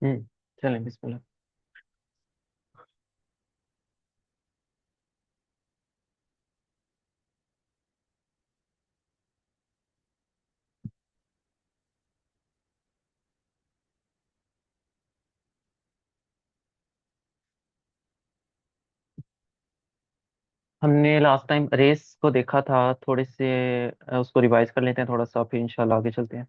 चलें बिस्मिल्लाह। हमने last time race को देखा था, थोड़े से उसको रिवाइज कर लेते हैं थोड़ा सा, फिर इंशाल्लाह आगे चलते हैं।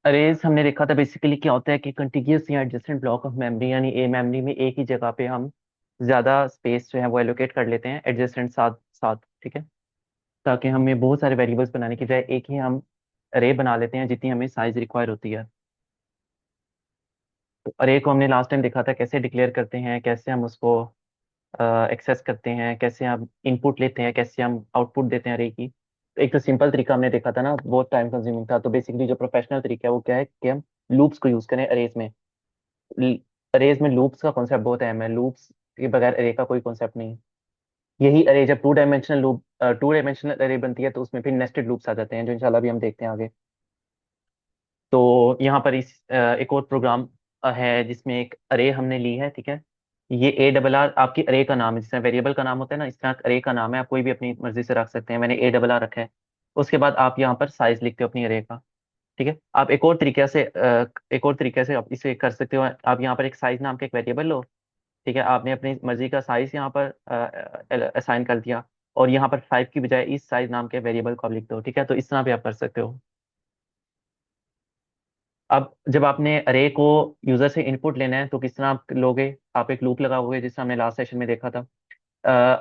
अरेज हमने देखा था, बेसिकली क्या होता है कि कंटिग्यूअस या एडजेसेंट ब्लॉक ऑफ मेमोरी, यानी ए मेमोरी में एक ही जगह पे हम ज्यादा स्पेस जो है वो एलोकेट कर लेते हैं एडजेसेंट साथ साथ, ठीक है। ताकि हमें बहुत सारे वेरिएबल्स बनाने की बजाय एक ही हम अरे बना लेते हैं जितनी हमें साइज रिक्वायर होती है। तो अरे को हमने लास्ट टाइम देखा था कैसे डिक्लेयर करते हैं, कैसे हम उसको एक्सेस करते हैं, कैसे हम इनपुट लेते हैं, कैसे हम आउटपुट देते हैं अरे की। तो एक तो सिंपल तरीका हमने देखा था ना, बहुत टाइम कंज्यूमिंग था। तो बेसिकली जो प्रोफेशनल तरीका है वो क्या है कि हम लूप्स को यूज करें अरेज में। अरेज में लूप्स का कॉन्सेप्ट बहुत अहम है, लूप्स के बगैर अरे का कोई कॉन्सेप्ट नहीं है। यही अरे जब टू डायमेंशनल अरे बनती है तो उसमें फिर नेस्टेड लूप्स आ जाते हैं, जो इंशाल्लाह भी हम देखते हैं आगे। तो यहाँ पर एक और प्रोग्राम है जिसमें एक अरे हमने ली है, ठीक है। ये ARR आपकी अरे का नाम है, जिसमें वेरिएबल का नाम होता है ना, इस तरह अरे का नाम है। आप कोई भी अपनी मर्जी से रख सकते हैं, मैंने ARR रखा है। उसके बाद आप यहाँ पर साइज लिखते हो अपनी अरे का, ठीक है। आप एक और तरीके से आप इसे कर सकते हो। आप यहाँ पर एक साइज नाम का एक वेरिएबल लो, ठीक है। आपने अपनी मर्जी का साइज यहाँ पर असाइन कर दिया, और यहाँ पर 5 की बजाय इस साइज नाम के वेरिएबल को आप लिख दो, ठीक है। तो इस तरह भी आप कर सकते हो। अब जब आपने अरे को यूजर से इनपुट लेना है तो किस तरह आप लोगे, आप एक लूप लगाओगे, जिससे हमने लास्ट सेशन में देखा था।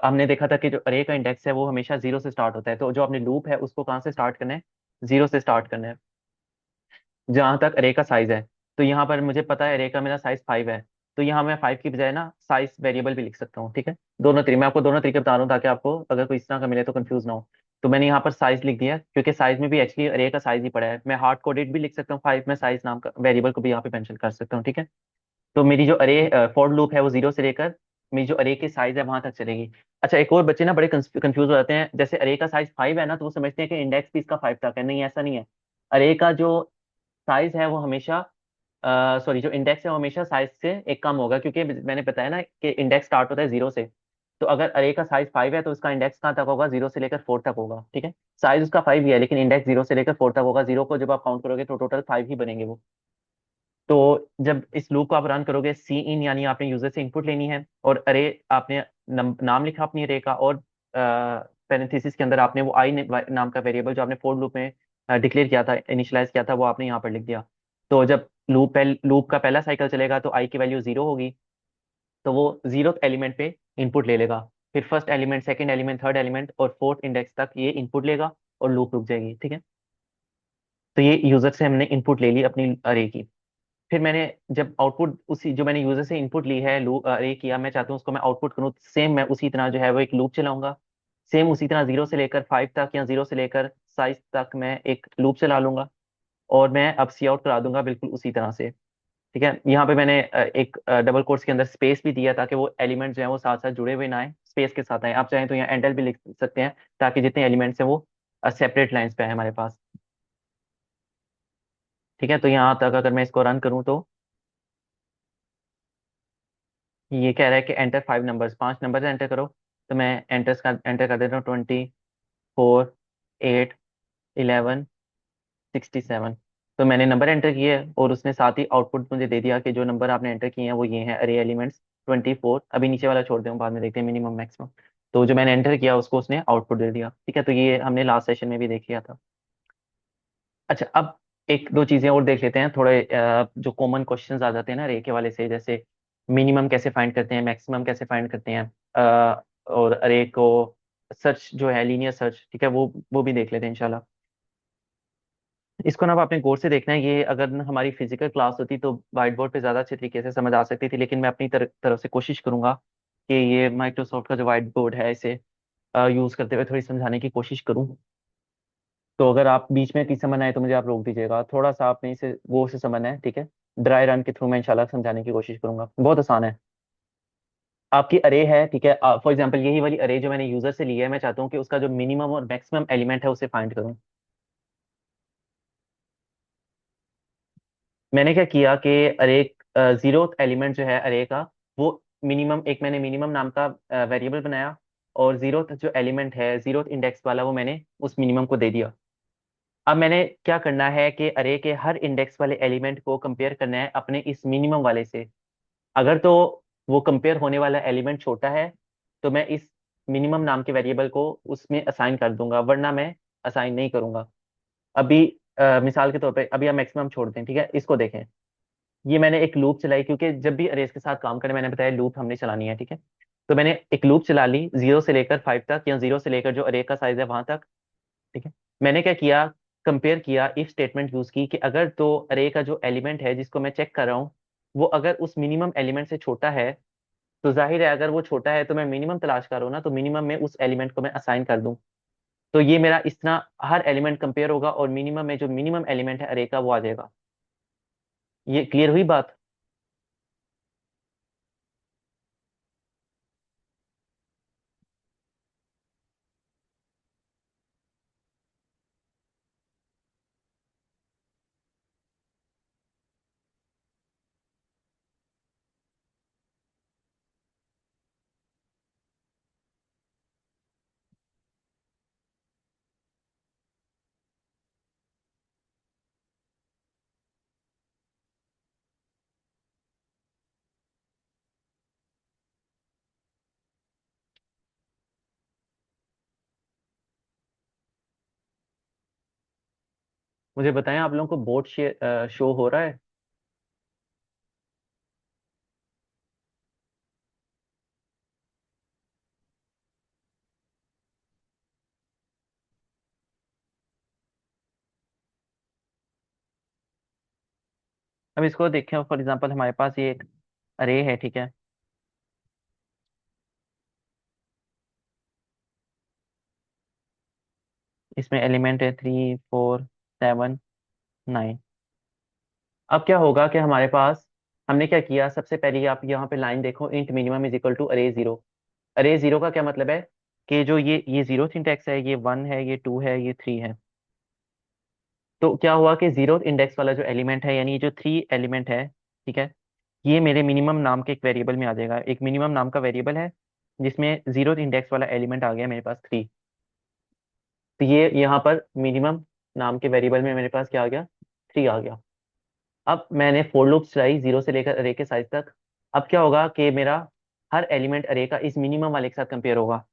हमने देखा था कि जो अरे का इंडेक्स है वो हमेशा जीरो से स्टार्ट होता है। तो जो आपने लूप है उसको कहाँ से स्टार्ट करना है, जीरो से स्टार्ट करना है, जहां तक अरे का साइज है। तो यहाँ पर मुझे पता है अरे का मेरा साइज 5 है। तो यहाँ मैं 5 की बजाय ना साइज वेरिएबल भी लिख सकता हूँ, ठीक है। दोनों तरीके, मैं आपको दोनों तरीके बता रहा हूँ ताकि आपको अगर कोई इस तरह का मिले तो कंफ्यूज ना हो। तो मैंने यहाँ पर साइज लिख दिया, क्योंकि साइज में भी एक्चुअली अरे का साइज ही पड़ा है। मैं हार्ड कोडेड भी लिख सकता हूँ 5 में, साइज नाम का वेरिएबल को भी यहाँ पे मेंशन कर सकता हूँ, ठीक है। तो मेरी जो अरे फॉर लूप है वो जीरो से लेकर मेरी जो अरे की साइज है वहां तक चलेगी। अच्छा, एक और बच्चे ना बड़े कंफ्यूज हो जाते हैं, जैसे अरे का साइज 5 है ना, तो वो समझते हैं कि इंडेक्स भी इसका 5 तक है। नहीं, ऐसा नहीं है। अरे का जो साइज है वो हमेशा, सॉरी, जो इंडेक्स है वो हमेशा साइज से एक कम होगा, क्योंकि मैंने बताया ना कि इंडेक्स स्टार्ट होता है जीरो से। तो अगर अरे का साइज 5 है तो उसका इंडेक्स कहाँ तक होगा, जीरो से लेकर 4 तक होगा, ठीक है। साइज उसका 5 ही है लेकिन इंडेक्स जीरो से लेकर 4 तक होगा। जीरो को जब आप काउंट करोगे तो टोटल 5 ही बनेंगे वो। तो जब इस लूप को आप रन करोगे, सी इन यानी आपने यूजर से इनपुट लेनी है, और अरे आपने नाम लिखा अपनी अरे का, और पैरेंथेसिस के अंदर आपने वो आई नाम का वेरिएबल जो आपने फोर लूप में डिक्लेयर किया था, इनिशियलाइज किया था, वो आपने यहाँ पर लिख दिया। तो जब लूप का पहला साइकिल चलेगा तो आई की वैल्यू जीरो होगी। तो वो जीरो एलिमेंट पे इनपुट ले लेगा। फिर first element, second element, third element और फोर्थ इंडेक्स तक ये इनपुट लेगा, और लूप रुक जाएगी, ठीक है। तो ये यूजर से हमने इनपुट ले ली अपनी अरे की। फिर मैंने जब आउटपुट उसी जो मैंने यूजर से इनपुट ली है, लूप अरे किया, मैं चाहता हूँ उसको मैं आउटपुट करूँ सेम, मैं उसी तरह जो है वो एक लूप चलाऊंगा। सेम उसी तरह जीरो से लेकर 5 तक या जीरो से लेकर साइज तक मैं एक लूप चला लूंगा, और मैं अब सी आउट करा दूंगा बिल्कुल उसी तरह से, ठीक है। यहाँ पे मैंने एक डबल कोट्स के अंदर स्पेस भी दिया ताकि वो एलिमेंट जो है वो साथ साथ जुड़े हुए ना आए, स्पेस के साथ आए। आप चाहें तो यहाँ एंडल भी लिख सकते हैं, ताकि जितने एलिमेंट्स हैं वो सेपरेट लाइंस पे है हमारे पास, ठीक है। तो यहाँ तक अगर मैं इसको रन करूँ तो ये कह रहा है कि एंटर 5 नंबर्स, 5 नंबर एंटर करो। तो मैं एंटर कर देता हूँ, 24, 8, 11, 67। तो मैंने नंबर एंटर किए, और उसने साथ ही आउटपुट मुझे दे दिया कि जो नंबर आपने एंटर किए हैं वो ये हैं, अरे एलिमेंट्स 24। अभी नीचे वाला छोड़ दें, बाद में देखते हैं मिनिमम मैक्सिमम। तो जो मैंने एंटर किया उसको उसने आउटपुट दे दिया, ठीक है। तो ये हमने लास्ट सेशन में भी देख लिया था। अच्छा, अब एक दो चीजें और देख लेते हैं थोड़े, जो कॉमन क्वेश्चंस आ जाते हैं ना अरे के वाले से, जैसे मिनिमम कैसे फाइंड करते हैं, मैक्सिमम कैसे फाइंड करते हैं, और अरे को सर्च जो है लीनियर सर्च, ठीक है, वो भी देख लेते हैं इंशाल्लाह। इसको ना अब आपने गौर से देखना है। ये अगर न हमारी फिजिकल क्लास होती तो व्हाइट बोर्ड पे ज्यादा अच्छे तरीके से समझ आ सकती थी, लेकिन मैं अपनी तरफ से कोशिश करूंगा कि ये माइक्रोसॉफ्ट का जो व्हाइट बोर्ड है इसे यूज करते हुए थोड़ी समझाने की कोशिश करूं। तो अगर आप बीच में किसी समझ आए तो मुझे आप रोक दीजिएगा, थोड़ा सा आपने इसे गौर से समझना है, ठीक है। ड्राई रन के थ्रू मैं इंशाल्लाह समझाने की कोशिश करूंगा, बहुत आसान है। आपकी अरे है, ठीक है, फॉर एग्जांपल यही वाली अरे जो मैंने यूजर से ली है, मैं चाहता हूँ कि उसका जो मिनिमम और मैक्सिमम एलिमेंट है उसे फाइंड करूँ। मैंने क्या किया कि अरे जीरो एलिमेंट जो है अरे का, वो मिनिमम, एक मैंने मिनिमम नाम का वेरिएबल बनाया, और जीरो जो एलिमेंट है, जीरो इंडेक्स वाला, वो मैंने उस मिनिमम को दे दिया। अब मैंने क्या करना है कि अरे के हर इंडेक्स वाले एलिमेंट को कंपेयर करना है अपने इस मिनिमम वाले से। अगर तो वो कंपेयर होने वाला एलिमेंट छोटा है, तो मैं इस मिनिमम नाम के वेरिएबल को उसमें असाइन कर दूंगा, वरना मैं असाइन नहीं करूंगा। अभी मिसाल के तौर पे अभी हम मैक्सिमम छोड़ दें, ठीक है, इसको देखें। ये मैंने एक लूप चलाई, क्योंकि जब भी अरेज के साथ काम करें, मैंने बताया लूप हमने चलानी है, ठीक है। तो मैंने एक लूप चला ली 0 से लेकर 5 तक, या 0 से लेकर जो अरे का साइज है वहां तक, ठीक है। मैंने क्या किया, कंपेयर किया, इफ स्टेटमेंट यूज की कि अगर तो अरे का जो एलिमेंट है जिसको मैं चेक कर रहा हूँ, वो अगर उस मिनिमम एलिमेंट से छोटा है, तो जाहिर है अगर वो छोटा है तो मैं मिनिमम तलाश कर रहा हूँ ना, तो मिनिमम में उस एलिमेंट को मैं असाइन कर दूं। तो ये मेरा इस तरह हर एलिमेंट कंपेयर होगा, और मिनिमम में जो मिनिमम एलिमेंट है अरे का वो आ जाएगा। ये क्लियर हुई बात? मुझे बताएं, आप लोगों को बोर्ड शो हो रहा है? अब इसको देखें, फॉर एग्जांपल हमारे पास ये एक अरे है, ठीक है। इसमें एलिमेंट है 3 4 7 9। अब क्या होगा कि हमारे पास, हमने क्या किया, सबसे पहले आप यहाँ पे लाइन देखो, int minimum is equal to array zero. Array zero का क्या मतलब है कि जो ये जीरो इंडेक्स है, ये 1 है, ये 2 है, ये 3 है। तो क्या हुआ कि जीरो इंडेक्स वाला जो एलिमेंट है, यानी ये जो 3 एलिमेंट है, ठीक है, ये मेरे मिनिमम नाम के एक वेरिएबल में आ जाएगा। एक मिनिमम नाम का वेरिएबल है जिसमें जीरो इंडेक्स वाला एलिमेंट आ गया मेरे पास 3। तो ये यहाँ पर मिनिमम नाम के वेरिएबल में मेरे पास क्या आ गया, 3 आ गया। अब मैंने फोर लूप चलाई 0 से लेकर अरे के साइज तक। अब क्या होगा कि मेरा हर एलिमेंट अरे का इस मिनिमम वाले के साथ कंपेयर होगा।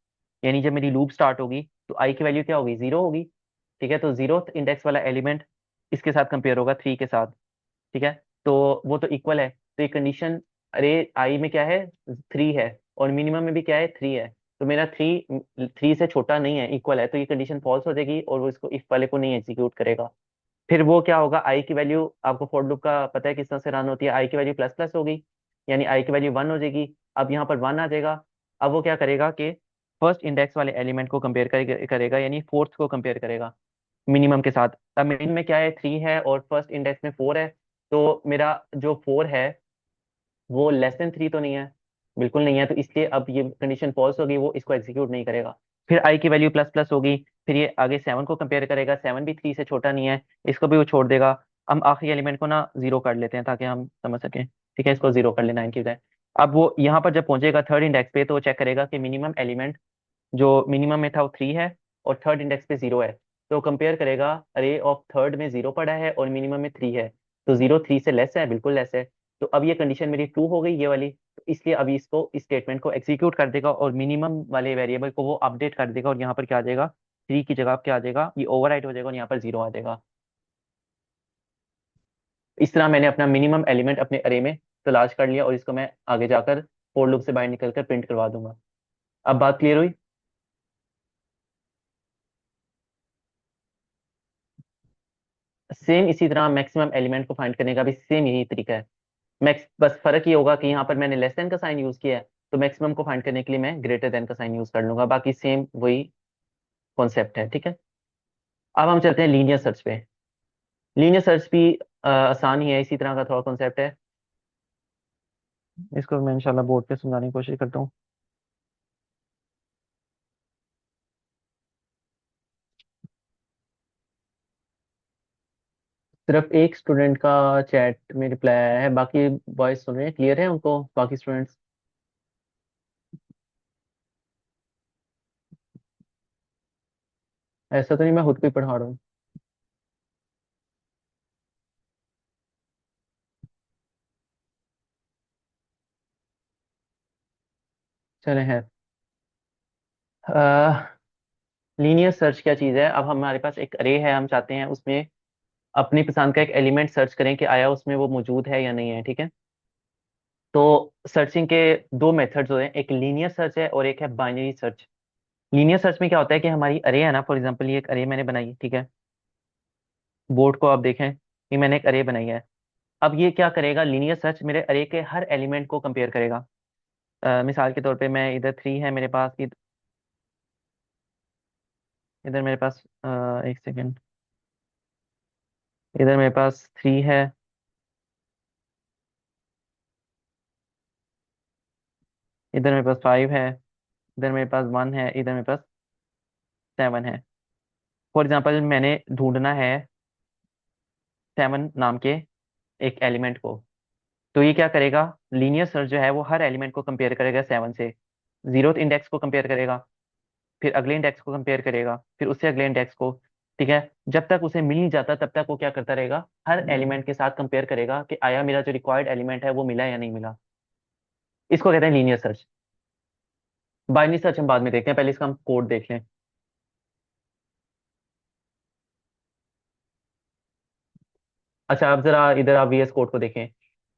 यानी जब मेरी लूप स्टार्ट होगी तो आई की वैल्यू क्या होगी, 0 होगी, ठीक है। तो जीरो इंडेक्स वाला एलिमेंट इसके साथ कंपेयर होगा 3 के साथ, ठीक है। तो वो तो इक्वल है, तो ये कंडीशन, अरे आई में क्या है, 3 है, और मिनिमम में भी क्या है, 3 है। तो मेरा 3 से छोटा नहीं है, इक्वल है, तो ये कंडीशन फॉल्स हो जाएगी, और वो इसको इफ वाले को नहीं एग्जीक्यूट करेगा। फिर वो क्या होगा, आई की वैल्यू, आपको फॉर लूप का पता है किस तरह से रन होती है, आई की वैल्यू प्लस प्लस होगी, यानी आई की वैल्यू 1 हो जाएगी। अब यहाँ पर 1 आ जाएगा। अब वो क्या करेगा कि फर्स्ट इंडेक्स वाले एलिमेंट को कंपेयर करेगा, यानी फोर्थ को कंपेयर करेगा मिनिमम के साथ। अब मिनिमम में क्या है, 3 है, और फर्स्ट इंडेक्स में 4 है। तो मेरा जो 4 है वो लेस देन 3 तो नहीं है, बिल्कुल नहीं है, तो इसलिए अब ये कंडीशन फॉल्स होगी, वो इसको एग्जीक्यूट नहीं करेगा। फिर आई की वैल्यू प्लस प्लस होगी। फिर ये आगे 7 को कंपेयर करेगा, 7 भी 3 से छोटा नहीं है, इसको भी वो छोड़ देगा। हम आखिरी एलिमेंट को ना जीरो कर लेते हैं ताकि हम समझ सकें, ठीक है, इसको जीरो कर लेना 9 की बजाय। अब वो यहाँ पर जब पहुंचेगा थर्ड इंडेक्स पे, तो वो चेक करेगा कि मिनिमम एलिमेंट जो मिनिमम में था वो 3 है, और थर्ड इंडेक्स पे 0 है। तो कंपेयर करेगा, अरे ऑफ थर्ड में 0 पड़ा है और मिनिमम में 3 है, तो 0 3 से लेस है, बिल्कुल लेस है। तो अब ये कंडीशन मेरी ट्रू हो गई, ये वाली, तो इसलिए अभी इसको, इस स्टेटमेंट को एग्जीक्यूट कर देगा, और मिनिमम वाले वेरिएबल को वो अपडेट कर देगा, और यहाँ पर क्या आ जाएगा, 3 की जगह क्या आ जाएगा, ये ओवरराइट हो जाएगा, और यहाँ पर 0 आ जाएगा। इस तरह मैंने अपना मिनिमम एलिमेंट अपने अरे में तलाश कर लिया, और इसको मैं आगे जाकर फोर लूप से बाहर निकल कर प्रिंट करवा दूंगा। अब बात क्लियर हुई? सेम इसी तरह मैक्सिमम एलिमेंट को फाइंड करने का भी सेम यही तरीका है। मैक्स, बस फर्क ये होगा कि यहाँ पर मैंने लेस देन का साइन यूज किया है, तो मैक्सिमम को फाइंड करने के लिए मैं ग्रेटर देन का साइन यूज कर लूंगा, बाकी सेम वही कॉन्सेप्ट है, ठीक है। अब हम चलते हैं लीनियर सर्च पे। लीनियर सर्च भी आसान ही है, इसी तरह का थोड़ा कॉन्सेप्ट है। इसको मैं इंशाल्लाह बोर्ड पे समझाने की कोशिश करता हूँ। सिर्फ एक स्टूडेंट का चैट में रिप्लाई आया है, बाकी बॉयज सुन रहे हैं, क्लियर है उनको बाकी स्टूडेंट्स? ऐसा तो नहीं मैं खुद को ही पढ़ा रहा हूँ। चले हैं। लीनियर सर्च क्या चीज़ है? अब हमारे पास एक अरे है, हम चाहते हैं उसमें अपनी पसंद का एक एलिमेंट सर्च करें कि आया उसमें वो मौजूद है या नहीं है, ठीक है। तो सर्चिंग के दो मेथड्स होते हैं, एक लीनियर सर्च है और एक है बाइनरी सर्च। लीनियर सर्च में क्या होता है कि हमारी अरे है ना, फॉर एग्जांपल ये एक अरे मैंने बनाई है, ठीक है। बोर्ड को आप देखें, ये मैंने एक अरे बनाई है। अब ये क्या करेगा, लीनियर सर्च मेरे अरे के हर एलिमेंट को कंपेयर करेगा। मिसाल के तौर पे मैं इधर 3 है मेरे पास, इधर मेरे पास एक सेकेंड, इधर मेरे पास 3 है, इधर मेरे पास 5 है, इधर मेरे पास 1 है, इधर मेरे पास 7 है। फॉर एग्जाम्पल मैंने ढूंढना है 7 नाम के एक एलिमेंट को। तो ये क्या करेगा, लीनियर सर्च जो है वो हर एलिमेंट को कंपेयर करेगा 7 से। जीरोथ इंडेक्स को कंपेयर करेगा, फिर अगले इंडेक्स को कंपेयर करेगा, फिर उससे अगले इंडेक्स को। ठीक है, जब तक उसे मिल नहीं जाता तब तक वो क्या करता रहेगा, हर एलिमेंट के साथ कंपेयर करेगा कि आया मेरा जो रिक्वायर्ड एलिमेंट है वो मिला या नहीं मिला। इसको कहते हैं लीनियर सर्च। बाइनरी सर्च हम बाद में देखते हैं, पहले इसका हम कोड देख लें। अच्छा, अब जरा इधर आप वीएस कोड को देखें।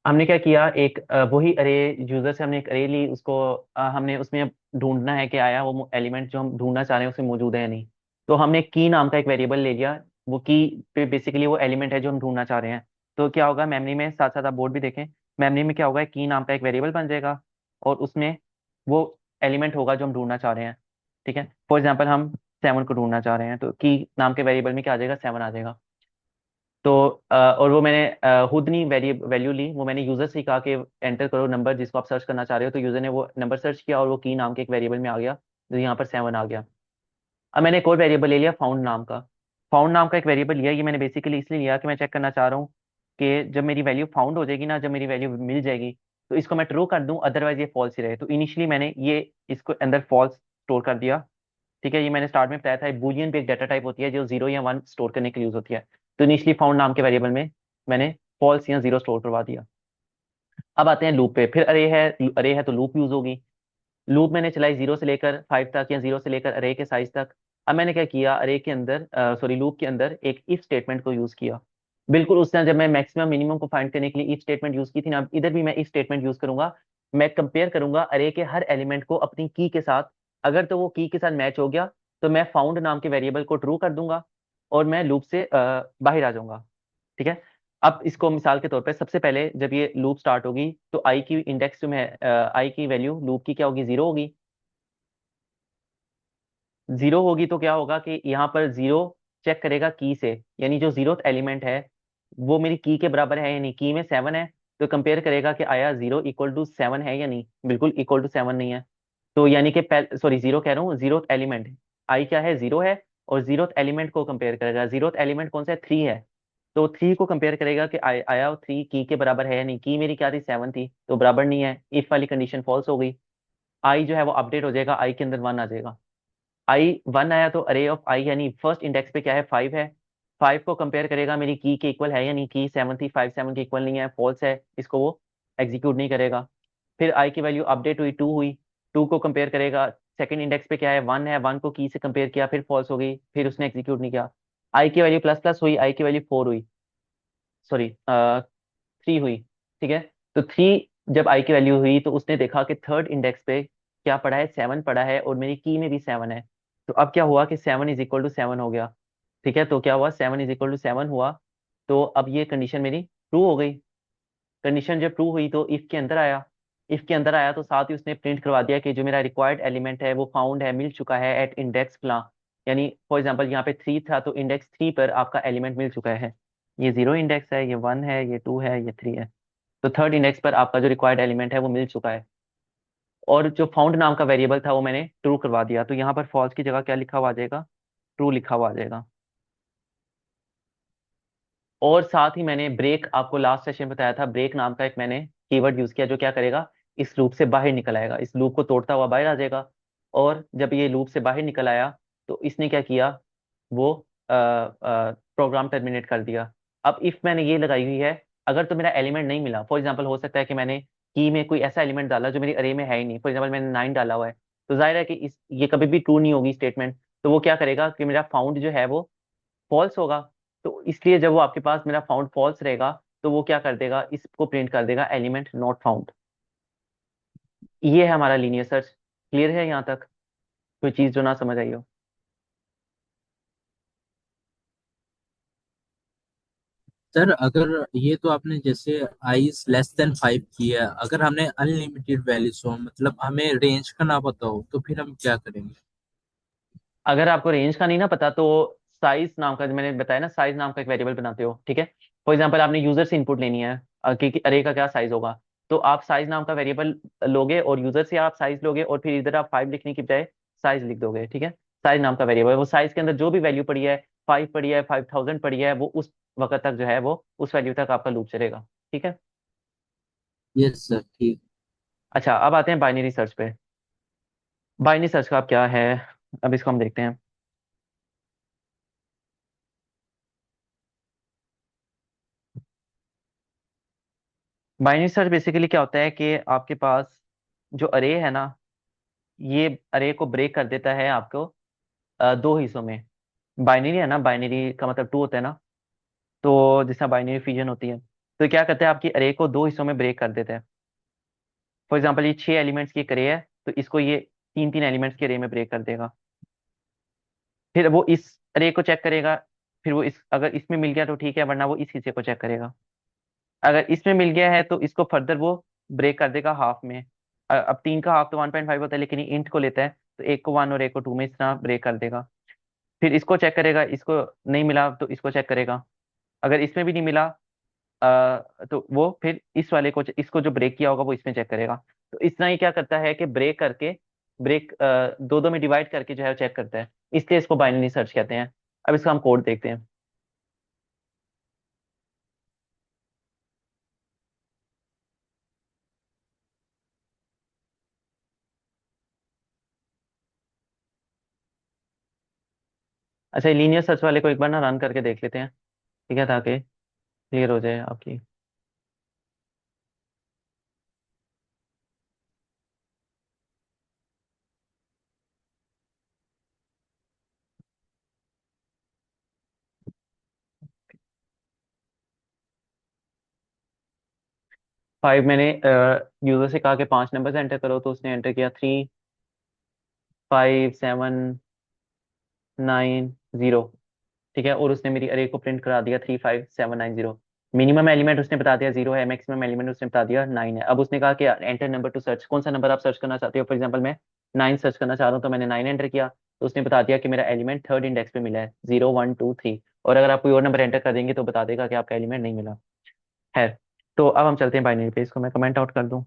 हमने क्या किया, एक वही अरे यूजर से हमने एक अरे ली, उसको हमने उसमें अब ढूंढना है कि आया वो एलिमेंट जो हम ढूंढना चाह रहे हैं उसमें मौजूद है या नहीं। तो हमने की नाम का एक वेरिएबल ले लिया। वो की पे बेसिकली वो एलिमेंट है जो हम ढूंढना चाह रहे हैं। तो क्या होगा मेमोरी में, साथ साथ आप बोर्ड भी देखें, मेमोरी में क्या होगा, की नाम का एक वेरिएबल बन जाएगा और उसमें वो एलिमेंट होगा जो हम ढूंढना चाह रहे हैं। ठीक है, फॉर एग्जाम्पल हम 7 को ढूंढना चाह रहे हैं, तो की नाम के वेरिएबल में क्या आ जाएगा, 7 आ जाएगा। तो और वो मैंने खुद नहीं वैल्यू ली, वो मैंने यूजर से ही कहा कि एंटर करो नंबर जिसको आप सर्च करना चाह रहे हो। तो यूजर ने वो नंबर सर्च किया और वो की नाम के एक वेरिएबल में आ गया, तो यहाँ पर 7 आ गया। अब मैंने एक और वेरिएबल ले लिया फाउंड नाम का। फाउंड नाम का एक वेरिएबल लिया, ये मैंने बेसिकली इसलिए लिया कि मैं चेक करना चाह रहा हूँ कि जब मेरी वैल्यू फाउंड हो जाएगी ना, जब मेरी वैल्यू मिल जाएगी, तो इसको मैं ट्रू कर दूं, अदरवाइज ये फॉल्स ही रहे। तो इनिशियली मैंने ये इसको अंदर फॉल्स स्टोर कर दिया। ठीक है, ये मैंने स्टार्ट में बताया था, बूलियन भी एक डाटा टाइप होती है जो 0 या 1 स्टोर करने के लिए यूज होती है। तो इनिशियली फाउंड नाम के वेरिएबल में मैंने फॉल्स या 0 स्टोर करवा दिया। अब आते हैं लूप पे, फिर अरे है तो लूप यूज होगी। लूप मैंने चलाई 0 से लेकर 5 तक या 0 से लेकर अरे के साइज तक। अब मैंने क्या किया, अरे के अंदर सॉरी लूप के अंदर एक इफ स्टेटमेंट को यूज किया। बिल्कुल उस तरह जब मैं मैक्सिमम मिनिमम को फाइंड करने के लिए इफ स्टेटमेंट यूज की थी ना, अब इधर भी मैं इफ स्टेटमेंट यूज करूंगा। मैं कंपेयर करूंगा अरे के हर एलिमेंट को अपनी की के साथ। अगर तो वो की के साथ मैच हो गया तो मैं फाउंड नाम के वेरिएबल को ट्रू कर दूंगा और मैं लूप से बाहर आ जाऊंगा। ठीक है, अब इसको मिसाल के तौर पे सबसे पहले जब ये लूप स्टार्ट होगी तो आई की इंडेक्स जो है, आई की वैल्यू लूप की क्या होगी, 0 होगी। 0 होगी तो क्या होगा कि यहाँ पर 0 चेक करेगा की से, यानी जो 0th एलिमेंट है वो मेरी की के बराबर है या नहीं। की में 7 है, तो कंपेयर करेगा कि आया 0 = 7 है या नहीं। बिल्कुल इक्वल टू 7 नहीं है। तो यानी कि सॉरी 0 कह रहा हूँ, 0th एलिमेंट आई क्या है, 0 है। और 0th एलिमेंट को कंपेयर करेगा, 0th एलिमेंट कौन सा है, 3 है। तो 3 को कंपेयर करेगा कि आया 3 की के बराबर है या नहीं। की मेरी क्या थी, 7 थी, तो बराबर नहीं है, इफ वाली कंडीशन फॉल्स हो गई। आई जो है वो अपडेट हो जाएगा, आई के अंदर 1 आ जाएगा। I 1 आया तो अरे ऑफ आई यानी फर्स्ट इंडेक्स पे क्या है, 5 है। 5 को कंपेयर करेगा मेरी की के इक्वल है या नहीं, की 7 थी, 5 7 के इक्वल नहीं है, फॉल्स है, इसको वो एग्जीक्यूट नहीं करेगा। फिर आई की वैल्यू अपडेट हुई, 2 हुई। 2 को कंपेयर करेगा, सेकंड इंडेक्स पे क्या है, 1 है, 1 को की से कंपेयर किया, फिर फॉल्स हो गई, फिर उसने एग्जीक्यूट नहीं किया। आई की वैल्यू प्लस प्लस हुई, आई की वैल्यू 4 हुई, सॉरी 3 हुई। ठीक है, तो 3 जब आई की वैल्यू हुई तो उसने देखा कि थर्ड इंडेक्स पे क्या पड़ा है, 7 पड़ा है और मेरी की में भी 7 है। तो अब क्या हुआ कि 7 = 7 हो गया। ठीक है, तो क्या हुआ, 7 = 7 हुआ। तो अब ये कंडीशन मेरी ट्रू हो गई। कंडीशन जब ट्रू हुई तो इफ के अंदर आया। इफ के अंदर आया तो साथ ही उसने प्रिंट करवा दिया कि जो मेरा रिक्वायर्ड एलिमेंट है वो फाउंड है, मिल चुका है एट इंडेक्स फला। यानी फॉर एग्जांपल यहाँ पे 3 था तो इंडेक्स 3 पर आपका एलिमेंट मिल चुका है। ये 0 इंडेक्स है, ये 1 है, ये 2 है, ये 3 है। तो थर्ड इंडेक्स पर आपका जो रिक्वायर्ड एलिमेंट है वो मिल चुका है। और जो फाउंड नाम का वेरिएबल था वो मैंने ट्रू करवा दिया, तो यहाँ पर फॉल्स की जगह क्या लिखा हुआ आ जाएगा, ट्रू लिखा हुआ आ जाएगा। और साथ ही मैंने ब्रेक, आपको लास्ट सेशन में बताया था, ब्रेक नाम का एक मैंने कीवर्ड यूज किया जो क्या करेगा, इस लूप से बाहर निकल आएगा, इस लूप को तोड़ता हुआ बाहर आ जाएगा। और जब ये लूप से बाहर निकल आया तो इसने क्या किया, वो प्रोग्राम टर्मिनेट कर दिया। अब इफ मैंने ये लगाई हुई है, अगर तो मेरा एलिमेंट नहीं मिला, फॉर एग्जाम्पल हो सकता है कि मैंने की में कोई ऐसा एलिमेंट डाला जो मेरी अरे में है ही नहीं, फॉर एग्जाम्पल मैंने 9 डाला हुआ है, तो जाहिर है कि इस ये कभी भी ट्रू नहीं होगी स्टेटमेंट। तो वो क्या करेगा कि मेरा फाउंड जो है वो फॉल्स होगा। तो इसलिए जब वो आपके पास मेरा फाउंड फॉल्स रहेगा, तो वो क्या कर देगा, इसको प्रिंट कर देगा एलिमेंट नॉट फाउंड। ये है हमारा लीनियर सर्च। क्लियर है यहाँ तक? कोई चीज जो ना समझ आई हो? सर अगर ये तो आपने जैसे आई लेस देन 5 किया, अगर हमने अनलिमिटेड वैल्यूज हो, मतलब हमें रेंज का ना पता हो, तो फिर हम क्या करेंगे? अगर आपको रेंज का नहीं ना पता, तो साइज नाम का, जो मैंने बताया ना, साइज नाम का एक वेरिएबल बनाते हो, ठीक है। फॉर एग्जांपल आपने यूजर से इनपुट लेनी है कि अरे का क्या साइज होगा, तो आप साइज नाम का वेरिएबल लोगे और यूजर से आप साइज लोगे, और फिर इधर आप 5 लिखने की बजाय साइज लिख दोगे, ठीक है। साइज नाम का वेरिएबल, वो साइज के अंदर जो भी वैल्यू पड़ी है, 5 पड़ी है, 5000 पड़ी है, वो उस वक्त तक जो है वो उस वैल्यू तक आपका लूप चलेगा, ठीक है। यस सर, ठीक। अच्छा, अब आते हैं बाइनरी सर्च पे। बाइनरी सर्च का अब क्या है, अब इसको हम देखते हैं। बाइनरी सर्च बेसिकली क्या होता है कि आपके पास जो अरे है ना, ये अरे को ब्रेक कर देता है आपको दो हिस्सों में। बाइनरी है ना, बाइनरी का मतलब 2 होता है ना, तो जिसमें बाइनरी फ्यूजन होती है, तो क्या करते हैं, आपकी अरे को दो हिस्सों में ब्रेक कर देते हैं। फॉर एग्जाम्पल ये 6 एलिमेंट्स की अरे है, तो इसको ये 3 3 एलिमेंट्स के अरे में ब्रेक कर देगा। फिर वो इस अरे को चेक करेगा, फिर वो इस, अगर इसमें मिल गया तो ठीक है, वरना वो इस हिस्से को चेक करेगा। अगर इसमें मिल गया है तो इसको फर्दर वो ब्रेक कर देगा हाफ में। अब 3 का हाफ तो 1.5 होता है, लेकिन ये इंट को लेता है, तो एक को 1 और एक को 2 में इस तरह ब्रेक कर देगा। फिर इसको चेक करेगा, इसको नहीं मिला तो इसको चेक करेगा। अगर इसमें भी नहीं मिला तो वो फिर इस वाले को, इसको जो ब्रेक किया होगा वो इसमें चेक करेगा। तो इतना ही क्या करता है कि ब्रेक करके, ब्रेक दो दो में डिवाइड करके जो है चेक करता है, इसलिए इसको बाइनरी सर्च कहते हैं। अब इसका हम कोड देखते हैं। अच्छा, लीनियर सर्च वाले को एक बार ना रन करके देख लेते हैं, ठीक है, ताकि क्लियर हो जाए आपकी। 5 मैंने यूजर से कहा कि 5 नंबर्स एंटर करो, तो उसने एंटर किया 3 5 7 9 0, ठीक है। और उसने मेरी अरे को प्रिंट करा दिया 3 5 7 9 0। मिनिमम एलिमेंट उसने बता दिया 0 है, मैक्सिमम एलिमेंट उसने बता दिया 9 है। अब उसने कहा कि एंटर नंबर टू सर्च, कौन सा नंबर आप सर्च करना चाहते हो, फॉर एग्जाम्पल मैं 9 सर्च करना चाह रहा हूँ, तो मैंने 9 एंटर किया, तो उसने बता दिया कि मेरा एलिमेंट थर्ड इंडेक्स पे मिला है, 0 1 2 3। और अगर आप कोई और नंबर एंटर कर देंगे तो बता देगा कि आपका एलिमेंट नहीं मिला है। तो अब हम चलते हैं बाइनरी पे, इसको मैं कमेंट आउट कर दूं।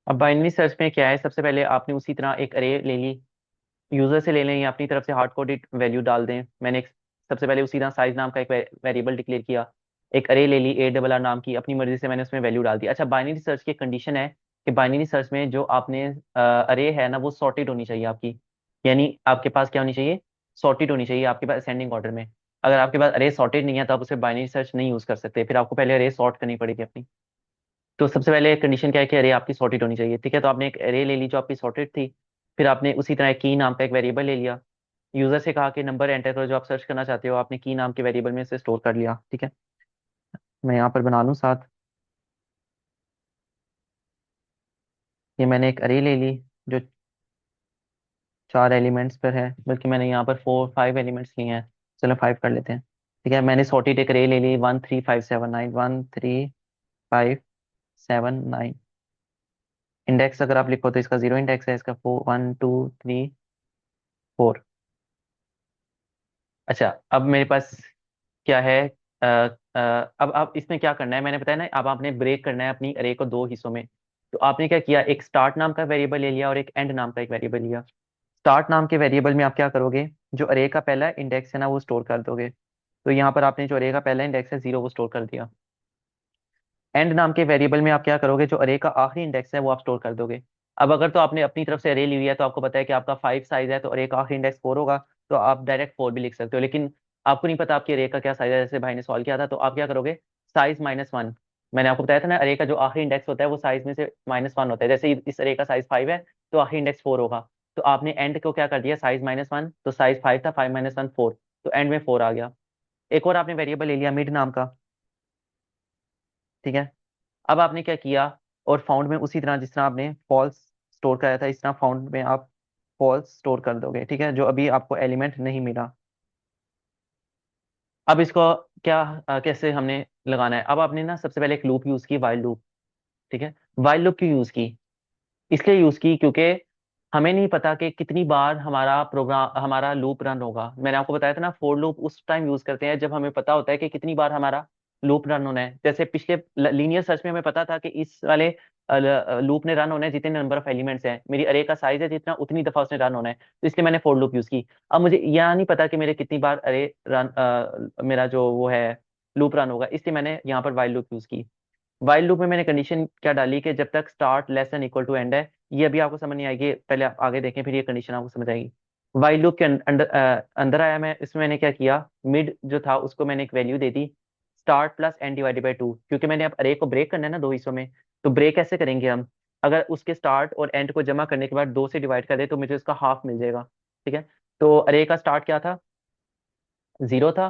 अब बाइनरी सर्च में क्या है, सबसे पहले आपने उसी तरह एक अरे ले ली, यूजर से ले लें या अपनी तरफ से हार्ड कोडेड वैल्यू डाल दें। मैंने सबसे पहले उसी तरह साइज नाम का एक वेरिएबल डिक्लेयर किया, एक अरे ले ली ARR नाम की, अपनी मर्जी से मैंने उसमें वैल्यू डाल दी। अच्छा, बाइनरी सर्च की कंडीशन है कि बाइनरी सर्च में जो आपने अरे है ना, वो सॉर्टेड होनी चाहिए आपकी। यानी आपके पास क्या होनी चाहिए, सॉर्टेड होनी चाहिए आपके पास असेंडिंग ऑर्डर में। अगर आपके पास अरे सॉर्टेड नहीं है तो आप उसे बाइनरी सर्च नहीं यूज कर सकते, फिर आपको पहले अरे सॉर्ट करनी पड़ेगी अपनी। तो सबसे पहले कंडीशन क्या है कि अरे आपकी सॉर्टेड होनी चाहिए, ठीक है। तो आपने एक अरे ले ली जो आपकी सॉर्टेड थी। फिर आपने उसी तरह की नाम का एक वेरिएबल ले लिया, यूजर से कहा कि नंबर एंटर करो जो आप सर्च करना चाहते हो, आपने की नाम के वेरिएबल में से स्टोर कर लिया, ठीक है। मैं यहाँ पर बना लूँ साथ, ये मैंने एक अरे ले ली जो 4 एलिमेंट्स पर है, बल्कि मैंने यहाँ पर 4 5 एलिमेंट्स लिए हैं। चलो 5 कर लेते हैं, ठीक है। मैंने सॉर्टेड एक अरे ले ली, 1 3 5 7 9, 1 3 5 7 9। इंडेक्स अगर आप लिखो तो इसका 0 इंडेक्स है, इसका 4 1 2 3 4। अच्छा, अब मेरे पास क्या है? अ, अब इसमें क्या करना है, मैंने बताया ना, अब आपने ब्रेक करना है अपनी अरे को दो हिस्सों में। तो आपने क्या किया, एक स्टार्ट नाम का वेरिएबल ले लिया और एक एंड नाम का एक वेरिएबल लिया। स्टार्ट नाम के वेरिएबल में आप क्या करोगे, जो अरे का पहला इंडेक्स है ना वो स्टोर कर दोगे। तो यहाँ पर आपने जो अरे का पहला इंडेक्स है 0 वो स्टोर कर दिया। एंड नाम के वेरिएबल में आप क्या करोगे, जो अरे का आखिरी इंडेक्स है वो आप स्टोर कर दोगे। अब अगर तो आपने अपनी तरफ से अरे ली हुई है, तो आपको पता है कि आपका 5 साइज है, तो अरे का आखिरी इंडेक्स 4 होगा। तो आप डायरेक्ट 4 भी लिख सकते हो, लेकिन आपको नहीं पता आपके अरे का क्या साइज है, जैसे भाई ने सॉल्व किया था। तो आप क्या करोगे, साइज -1। मैंने आपको बताया था ना, अरे का जो आखिरी इंडेक्स होता है वो साइज में से -1 होता है। जैसे इस अरे का साइज 5 है, तो आखिरी इंडेक्स 4 होगा। तो आपने एंड को क्या कर दिया, साइज -1, तो साइज 5 था, 5 - 1 4। तो एंड में 4 आ गया। एक और आपने वेरिएबल ले लिया मिड नाम का। ठीक है। अब आपने क्या किया, और फाउंड में उसी तरह जिस तरह आपने फॉल्स स्टोर कराया था, इस तरह फाउंड में आप फॉल्स स्टोर कर दोगे। ठीक है, जो अभी आपको एलिमेंट नहीं मिला। अब इसको क्या कैसे हमने लगाना है, अब आपने ना सबसे पहले एक लूप यूज की, वाइल लूप। ठीक है। वाइल लूप क्यों यूज की, इसलिए यूज की क्योंकि हमें नहीं पता कि कितनी बार हमारा प्रोग्राम, हमारा लूप रन होगा। मैंने आपको बताया था ना, फोर लूप उस टाइम यूज करते हैं जब हमें पता होता है कि कितनी बार हमारा लूप रन होना है। जैसे पिछले लीनियर सर्च में हमें पता था कि इस वाले लूप ने रन होना है जितने नंबर ऑफ एलिमेंट्स हैं, मेरी अरे का साइज है जितना, उतनी दफा उसने रन होना है, तो इसलिए मैंने फोर लूप यूज की। अब मुझे यह नहीं पता कि मेरे कितनी बार अरे रन, मेरा जो वो है लूप रन होगा, इसलिए मैंने यहाँ पर वाइल लूप यूज की। वाइल लूप में मैंने कंडीशन क्या डाली कि जब तक start less than equal to end है। ये अभी आपको समझ नहीं आएगी, पहले आप आगे देखें फिर ये कंडीशन आपको समझ आएगी। वाइल लूप के अंदर आया मैं, इसमें मैंने क्या किया, मिड जो था उसको मैंने एक value they the, start plus and divided by 2, क्योंकि मैंने अब अरे को ब्रेक करना है ना दो हिस्सों में। तो ब्रेक कैसे करेंगे हम, अगर उसके स्टार्ट और एंड को जमा करने के बाद 2 से डिवाइड कर दे तो मुझे उसका हाफ मिल जाएगा। ठीक है। तो अरे का स्टार्ट क्या था, 0 था।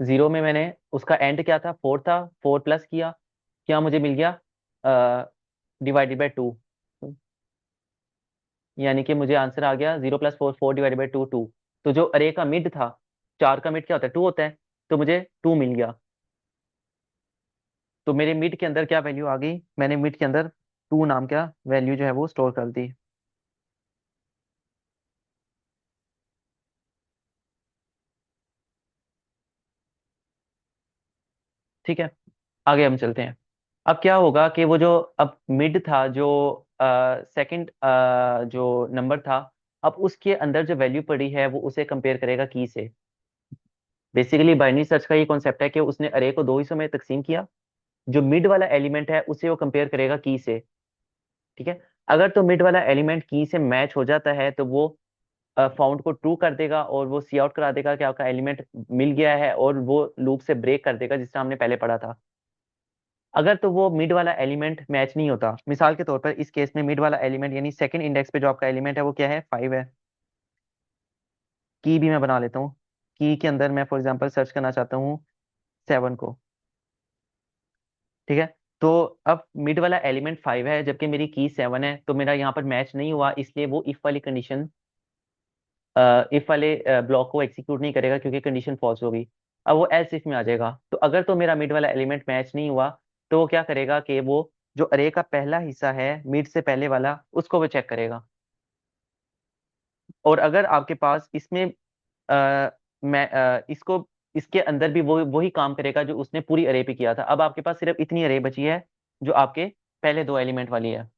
0 में मैंने उसका एंड क्या था, 4 था। 4 प्लस किया, क्या मुझे मिल गया, डिवाइडेड बाई 2। यानी कि मुझे आंसर आ गया 0 + 4, 4/2 2। तो जो अरे का मिड था, 4 का मिड क्या होता है, 2 होता है, तो मुझे 2 मिल गया। तो मेरे मिड के अंदर क्या वैल्यू आ गई, मैंने मिड के अंदर 2 नाम का वैल्यू जो है वो स्टोर कर दी। ठीक है, आगे हम चलते हैं। अब क्या होगा कि वो जो अब मिड था, जो सेकंड जो नंबर था, अब उसके अंदर जो वैल्यू पड़ी है वो उसे कंपेयर करेगा की से। बेसिकली बाइनरी सर्च का ये कॉन्सेप्ट है कि उसने अरे को दो हिस्सों में तकसीम किया, जो मिड वाला एलिमेंट है उसे वो कंपेयर करेगा की से। ठीक है। अगर तो मिड वाला एलिमेंट की से मैच हो जाता है तो वो फाउंड को ट्रू कर देगा और वो सी आउट करा देगा कि आपका एलिमेंट मिल गया है, और वो लूप से ब्रेक कर देगा, जिस तरह हमने पहले पढ़ा था। अगर तो वो मिड वाला एलिमेंट मैच नहीं होता, मिसाल के तौर पर इस केस में मिड वाला एलिमेंट यानी सेकंड इंडेक्स पे जो आपका एलिमेंट है वो क्या है, 5 है। की भी मैं बना लेता हूँ। की के अंदर मैं फॉर एग्जांपल सर्च करना चाहता हूँ 7 को। ठीक है। तो अब मिड वाला एलिमेंट 5 है जबकि मेरी की 7 है, तो मेरा यहाँ पर मैच नहीं हुआ, इसलिए वो इफ वाली कंडीशन, इफ वाले ब्लॉक को एग्जीक्यूट नहीं करेगा क्योंकि कंडीशन फॉल्स होगी। अब वो एल्स इफ में आ जाएगा। तो अगर तो मेरा मिड वाला एलिमेंट मैच नहीं हुआ, तो वो क्या करेगा कि वो जो अरे का पहला हिस्सा है मिड से पहले वाला, उसको वो चेक करेगा। और अगर आपके पास इसमें मैं इसको, इसके अंदर भी वो वही काम करेगा जो उसने पूरी अरे पे किया था। अब आपके पास सिर्फ इतनी अरे बची है जो आपके पहले दो एलिमेंट वाली है,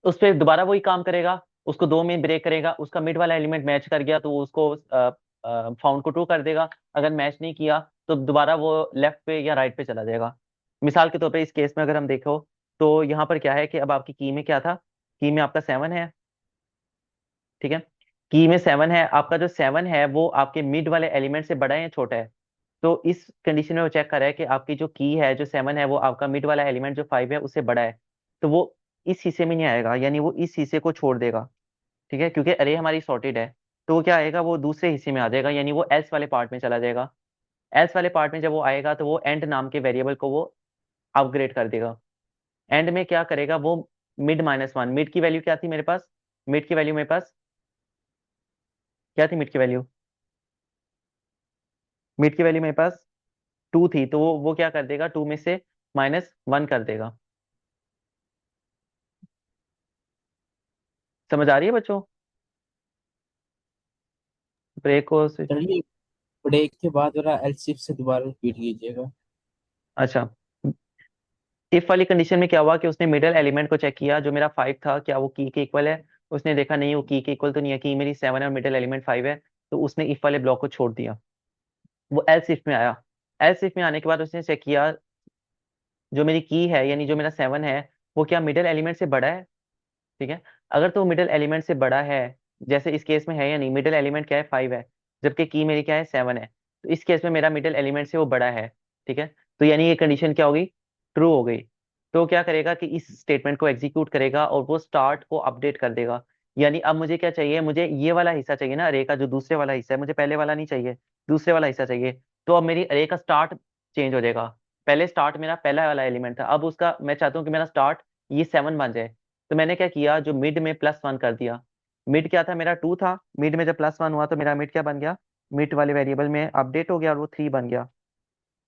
उस पर दोबारा वही काम करेगा, उसको दो में ब्रेक करेगा, उसका मिड वाला एलिमेंट मैच कर गया तो वो उसको फाउंड को ट्रू कर देगा। अगर मैच नहीं किया तो दोबारा वो लेफ्ट पे या राइट पे चला जाएगा। मिसाल के तौर पे इस केस में अगर हम देखो, तो यहाँ पर क्या है कि अब आपकी की में क्या था, की में आपका 7 है। ठीक है। की में 7 है, आपका जो 7 है वो आपके मिड वाले एलिमेंट से बड़ा है या छोटा है। तो इस कंडीशन में वो चेक कर रहा है कि आपकी जो की है जो 7 है वो आपका मिड वाला एलिमेंट जो 5 है उससे बड़ा है। तो वो इस हिस्से में नहीं आएगा, यानी वो इस हिस्से को छोड़ देगा। ठीक है, क्योंकि अरे हमारी सॉर्टेड है। तो वो क्या आएगा, वो दूसरे हिस्से में आ जाएगा, यानी वो एल्स वाले पार्ट में चला जाएगा। एल्स वाले पार्ट में जब वो आएगा तो वो एंड नाम के वेरिएबल को वो अपग्रेड कर देगा। एंड में क्या करेगा वो, मिड -1, मिड की वैल्यू क्या थी मेरे पास, मिड की वैल्यू मेरे पास क्या थी, मिड की वैल्यू, मिड की वैल्यू मेरे पास 2 थी। तो वो क्या कर देगा, 2 में से -1 कर देगा। समझ आ रही है बच्चों? ब्रेक को चलिए, ब्रेक के बाद जरा एलसीफ से दोबारा रिपीट कीजिएगा। अच्छा, इफ वाली कंडीशन में क्या हुआ कि उसने मिडल एलिमेंट को चेक किया, जो मेरा 5 था क्या वो की के इक्वल है। उसने देखा नहीं वो की के इक्वल तो नहीं है, की मेरी 7 है और मिडल एलिमेंट 5 है। तो उसने इफ वाले ब्लॉक को छोड़ दिया, वो एल्स इफ में आया। एल्स इफ में आने के बाद उसने चेक किया जो मेरी की है यानी जो मेरा 7 है वो क्या मिडल एलिमेंट से बड़ा है। ठीक है, अगर तो मिडल एलिमेंट से बड़ा है, जैसे इस केस में है या नहीं, मिडल एलिमेंट क्या है 5 है, जबकि की मेरी क्या है 7 है, तो इस केस में मेरा मिडल एलिमेंट से वो बड़ा है। ठीक है, तो यानी ये कंडीशन क्या होगी, ट्रू हो गई। तो क्या करेगा कि इस स्टेटमेंट को एग्जीक्यूट करेगा और वो स्टार्ट को अपडेट कर देगा। यानी अब मुझे क्या चाहिए, मुझे ये वाला हिस्सा चाहिए ना अरे का, जो दूसरे वाला हिस्सा है, मुझे पहले वाला नहीं चाहिए, दूसरे वाला हिस्सा चाहिए। तो अब मेरी अरे का स्टार्ट चेंज हो जाएगा। पहले स्टार्ट मेरा पहला वाला एलिमेंट था, अब उसका मैं चाहता हूँ कि मेरा स्टार्ट ये 7 बन जाए। तो मैंने क्या किया, जो मिड में +1 कर दिया। मिड क्या था, मेरा 2 था, मिड में जब +1 हुआ तो मेरा मिड क्या बन गया, मिड वाले वेरिएबल में अपडेट हो गया और वो 3 बन गया।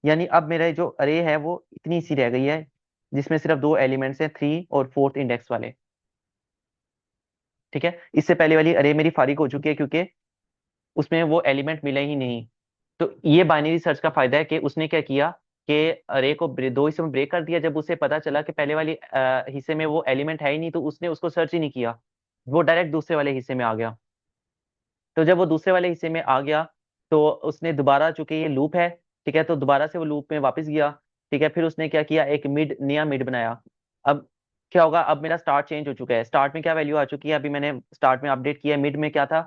यानी अब मेरा जो अरे है वो इतनी सी रह गई है, जिसमें सिर्फ दो एलिमेंट्स हैं, 3 और 4th इंडेक्स वाले। ठीक है, इससे पहले वाली अरे मेरी फारिग हो चुकी है क्योंकि उसमें वो एलिमेंट मिले ही नहीं। तो ये बाइनरी सर्च का फायदा है कि उसने क्या किया कि अरे को दो हिस्सों में ब्रेक कर दिया। जब उसे पता चला कि पहले वाली हिस्से में वो एलिमेंट है ही नहीं, तो उसने उसको सर्च ही नहीं किया, वो डायरेक्ट दूसरे वाले हिस्से में आ गया। तो जब वो दूसरे वाले हिस्से में आ गया तो उसने दोबारा, चूंकि ये लूप है, ठीक है, तो दोबारा से वो लूप में वापस गया। ठीक है, फिर उसने क्या किया, एक मिड, नया मिड बनाया। अब क्या होगा, अब मेरा स्टार्ट चेंज हो चुका है, स्टार्ट में क्या वैल्यू आ चुकी है, अभी मैंने स्टार्ट में अपडेट किया, मिड में क्या था,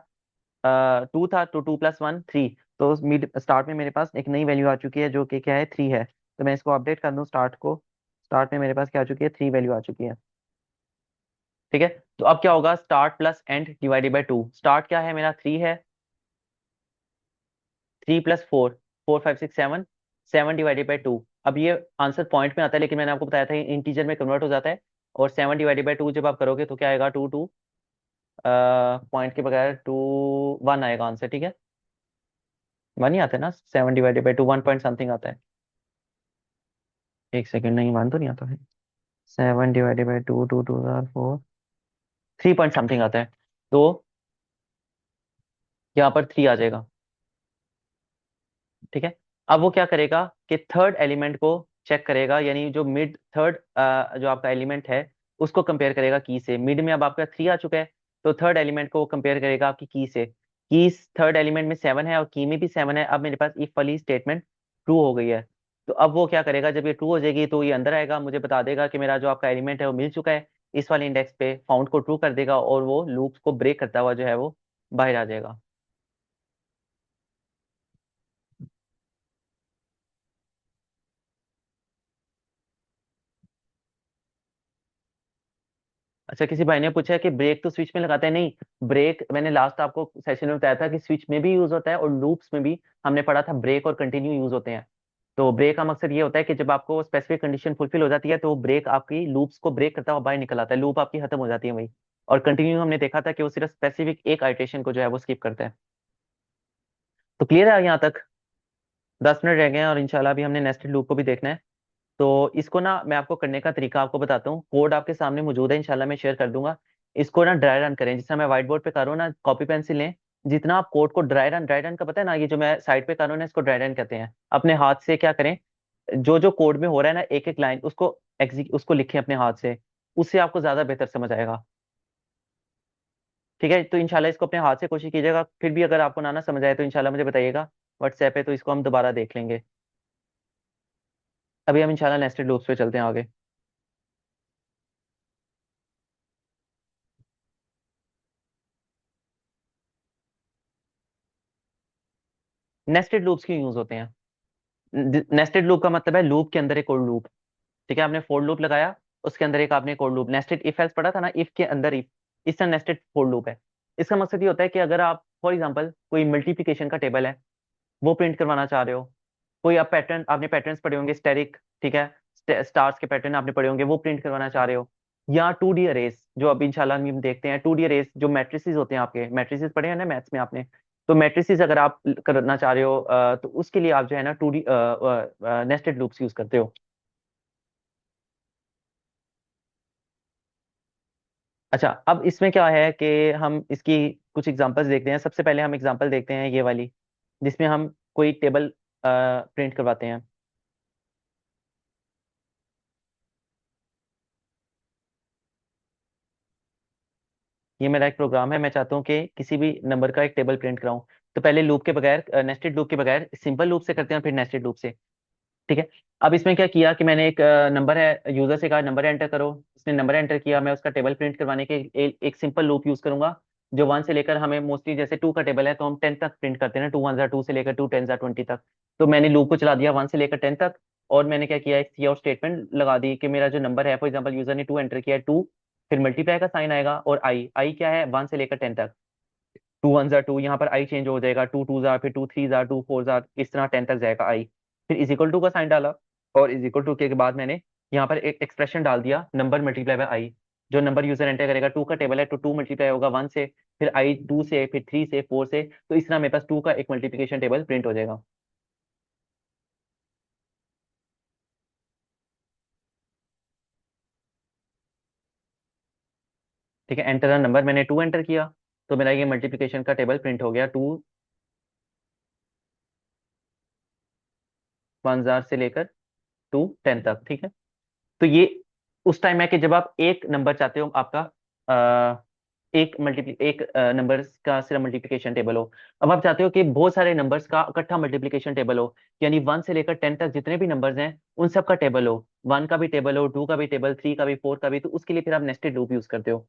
2 था, तो 2 + 1 3। तो मिड स्टार्ट में मेरे पास एक नई वैल्यू आ चुकी है जो कि क्या है, 3 है। तो मैं इसको अपडेट कर दूं स्टार्ट को, स्टार्ट में मेरे पास क्या आ चुकी है, 3 वैल्यू आ चुकी है। ठीक है, तो अब क्या होगा, start plus and divided by 2। Start क्या है मेरा, 3 है, 3 + 4, 4 5 6 7, 7 डिवाइडेड बाई 2। अब ये आंसर पॉइंट में आता है, लेकिन मैंने आपको बताया था इंटीजर में कन्वर्ट हो जाता है। और 7 डिवाइडेड बाई 2 जब आप करोगे तो क्या आएगा, 2 2, पॉइंट के बगैर 2 1 आएगा आंसर। ठीक है, 1 ही आता है ना, 7 डिवाइडेड बाई 2 1 पॉइंट समथिंग आता है। एक सेकंड, नहीं 1 तो नहीं आता है। 7 डिवाइडेड बाई 2, 2 2 4, 3 पॉइंट समथिंग आता है। तो यहाँ पर 3 आ जाएगा। ठीक है, अब वो क्या करेगा कि थर्ड एलिमेंट को चेक करेगा, यानी जो मिड थर्ड जो आपका एलिमेंट है उसको कंपेयर करेगा की से। मिड में अब आपका 3 आ चुका है, तो थर्ड एलिमेंट को कंपेयर करेगा आपकी की से। की थर्ड एलिमेंट में 7 है और की में भी 7 है। अब मेरे पास इफ वाली स्टेटमेंट ट्रू हो गई है। तो अब वो क्या करेगा, जब ये ट्रू हो जाएगी तो ये अंदर आएगा, मुझे बता देगा कि मेरा जो आपका एलिमेंट है वो मिल चुका है, इस वाले इंडेक्स पे फाउंड को ट्रू कर देगा और वो लूप को ब्रेक करता हुआ जो है वो बाहर आ जाएगा। अच्छा, किसी भाई ने पूछा है कि ब्रेक तो स्विच में लगाते हैं, नहीं। ब्रेक मैंने लास्ट आपको सेशन में बताया था कि स्विच में भी यूज होता है और लूप्स में भी हमने पढ़ा था ब्रेक और कंटिन्यू यूज होते हैं। तो ब्रेक का मकसद ये होता है कि जब आपको स्पेसिफिक कंडीशन फुलफिल हो जाती है तो ब्रेक आपकी लूप्स को ब्रेक करता हुआ बाहर निकल आता है, लूप आपकी खत्म हो जाती है वही। और कंटिन्यू हमने देखा था कि वो सिर्फ स्पेसिफिक एक आइटेशन को जो है वो स्किप करता है। तो क्लियर है यहाँ तक? 10 मिनट रह गए हैं और इंशाल्लाह अभी हमने नेस्टेड लूप को भी देखना है। तो इसको ना मैं आपको करने का तरीका आपको बताता हूँ, कोड आपके सामने मौजूद है, इंशाल्लाह मैं शेयर कर दूंगा। इसको ना ड्राई रन करें, जिस समय मैं व्हाइट बोर्ड पे कर रहा हूँ ना, कॉपी पेंसिल लें। जितना आप कोड को ड्राई रन, ड्राई रन का पता है ना, ये जो मैं साइड पे कर रहा हूँ ना, इसको ड्राई रन कहते हैं। अपने हाथ से क्या करें, जो जो कोड में हो रहा है ना, एक एक लाइन उसको उसको लिखें अपने हाथ से, उससे आपको ज्यादा बेहतर समझ आएगा। ठीक है, तो इंशाल्लाह इसको अपने हाथ से कोशिश कीजिएगा, फिर भी अगर आपको ना समझ आए तो इंशाल्लाह मुझे बताइएगा व्हाट्सएप पे, तो इसको हम दोबारा देख लेंगे। अभी हम इंशाल्लाह नेस्टेड लूप्स पे चलते हैं आगे। नेस्टेड लूप्स क्यों यूज होते हैं? नेस्टेड लूप का मतलब है लूप के अंदर एक और लूप। ठीक है, आपने फोर लूप लगाया, उसके अंदर एक आपने एक और लूप, नेस्टेड इफ एल्स पढ़ा था ना, इफ के अंदर इफ, इस तरह नेस्टेड फोर लूप है। इसका मकसद ये होता है कि अगर आप फॉर एग्जांपल कोई मल्टीप्लिकेशन का टेबल है वो प्रिंट करवाना चाह रहे हो, कोई आप पैटर्न, आपने पैटर्न्स पढ़े होंगे स्टेरिक, ठीक है, स्टार्स के पैटर्न आपने पढ़े होंगे, वो प्रिंट करवाना चाह रहे हो। या 2D अरेज, जो अभी इंशाल्लाह हम देखते हैं, 2D अरेज जो मैट्रिसेस होते हैं, आपके मैट्रिसेस पढ़े हैं ना मैथ्स में आपने। तो मैट्रिसेस अगर आप करना चाह रहे हो तो उसके लिए आप जो है ना 2D नेस्टेड लूप्स यूज करते हो। अच्छा, अब इसमें क्या है कि हम इसकी कुछ एग्जांपल्स देखते हैं। सबसे पहले हम एग्जांपल देखते हैं ये वाली, जिसमें हम कोई टेबल प्रिंट करवाते हैं। ये मेरा एक प्रोग्राम है, मैं चाहता हूँ कि किसी भी नंबर का एक टेबल प्रिंट कराऊं। तो पहले लूप के बगैर, नेस्टेड लूप के बगैर सिंपल लूप से करते हैं, फिर नेस्टेड लूप से। ठीक है। अब इसमें क्या किया कि मैंने एक नंबर है, यूजर से कहा नंबर एंटर करो, उसने नंबर एंटर किया। मैं उसका टेबल प्रिंट करवाने के एक सिंपल लूप यूज करूंगा, जो 1 से लेकर, हमें मोस्टली जैसे 2 का टेबल है तो हम 10 तक प्रिंट करते हैं ना, 2 1 2 से लेकर 2 10 20 तक। तो मैंने लूप को चला दिया 1 से लेकर 10 तक। और मैंने क्या किया, एक सी आउट स्टेटमेंट लगा दी कि मेरा जो नंबर है, फॉर एग्जाम्पल यूजर ने 2 एंटर किया है, 2, फिर मल्टीप्लाई का साइन आएगा, और आई आई क्या है, 1 से लेकर 10 तक। 2 1 2, यहाँ पर आई चेंज हो जाएगा, 2 2 फिर 2 3 2 4 इस तरह 10 तक जाएगा आई। फिर इज इक्वल टू का साइन डाला, और इज इक्वल टू के बाद मैंने यहाँ पर एक एक्सप्रेशन डाल दिया, नंबर मल्टीप्लाई बाय आई। जो नंबर यूजर एंटर करेगा, 2 का टेबल है तो 2 मल्टीप्लाई होगा 1 से, फिर आई 2 से, फिर 3 से, 4 से। तो इस तरह मेरे पास 2 का एक मल्टीप्लिकेशन टेबल प्रिंट हो जाएगा। ठीक है, एंटर नंबर, मैंने 2 एंटर किया, तो मेरा ये मल्टीप्लिकेशन का टेबल प्रिंट हो गया, 2 1 से लेकर 2 10 तक। ठीक है। तो ये उस टाइम है कि जब आप एक नंबर चाहते हो आपका एक नंबर का सिर्फ मल्टीप्लिकेशन टेबल हो। अब आप चाहते हो कि बहुत सारे नंबर्स का इकट्ठा मल्टीप्लिकेशन टेबल हो, यानी 1 से लेकर 10 तक जितने भी नंबर्स हैं उन सब का टेबल हो, 1 का भी टेबल हो, 2 का भी टेबल, 3 का भी, 4 का भी। तो उसके लिए फिर आप नेस्टेड लूप यूज करते हो।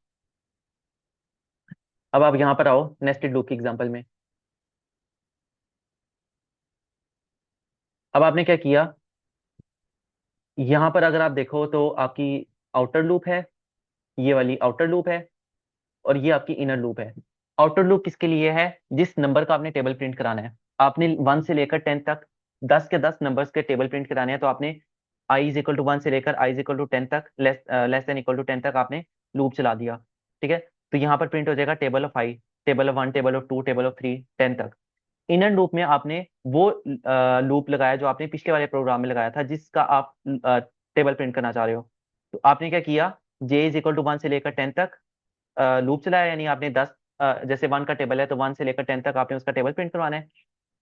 अब आप यहाँ पर आओ नेस्टेड लूप की एग्जांपल में। अब आपने क्या किया, यहाँ पर अगर आप देखो तो आपकी आउटर लूप है, ये वाली आउटर लूप है, और ये आपकी इनर लूप है। आउटर लूप किसके लिए है, जिस नंबर का आपने टेबल प्रिंट कराना है। आपने 1 से लेकर 10 तक 10 के 10 नंबर्स के टेबल प्रिंट कराने हैं, तो आपने आई इज इक्वल टू 1 से लेकर आई इज इक्वल टू 10 तक, लेस देन इक्वल टू 10 तक आपने लूप चला दिया। ठीक है। तो यहाँ पर प्रिंट हो जाएगा table of I, table of 1, table of 2, table of 3, 10 तक। इनर लूप में आपने वो लूप लगाया जो आपने पिछले वाले प्रोग्राम में लगाया था, जिसका आप टेबल प्रिंट करना चाह रहे हो। तो आपने क्या किया, जे इज इक्वल टू 1 से लेकर 10 तक लूप चलाया, यानी आपने 10, जैसे 1 का टेबल है तो 1 से लेकर 10 तक आपने उसका टेबल प्रिंट करवाना है।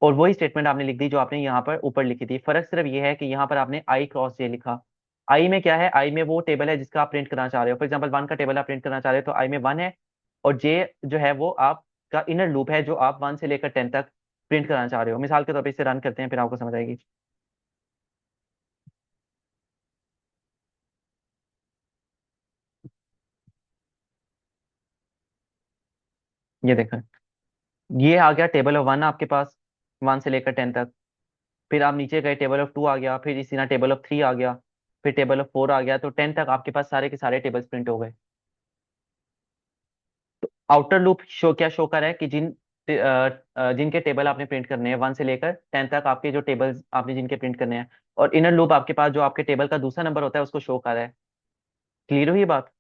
और वही स्टेटमेंट आपने लिख दी जो आपने यहाँ पर ऊपर लिखी थी। फर्क सिर्फ ये है कि यहाँ पर आपने आई क्रॉस जे लिखा। आई में क्या है, आई में वो टेबल है जिसका आप प्रिंट करना चाह रहे हो। फॉर एग्जाम्पल 1 का टेबल आप प्रिंट करना चाह रहे हो तो आई में 1 है, और जे जो है वो आपका इनर लूप है जो आप 1 से लेकर 10 तक प्रिंट कराना चाह रहे हो। मिसाल के तौर पर इसे रन करते हैं, फिर आपको समझ आएगी। ये देखें, ये आ गया टेबल ऑफ 1 आपके पास, 1 से लेकर 10 तक। फिर आप नीचे गए, टेबल ऑफ 2 आ गया, फिर इसी तरह टेबल ऑफ 3 आ गया, फिर टेबल ऑफ 4 आ गया, तो 10 तक आपके पास सारे के सारे टेबल्स प्रिंट हो गए। आउटर लूप शो क्या शो कर रहा है कि जिनके टेबल आपने प्रिंट करने हैं 1 से लेकर 10 तक, आपके जो टेबल्स आपने जिनके प्रिंट करने हैं। और इनर लूप आपके पास जो आपके टेबल का दूसरा नंबर होता है उसको शो कर रहा है। क्लियर हुई ये बात?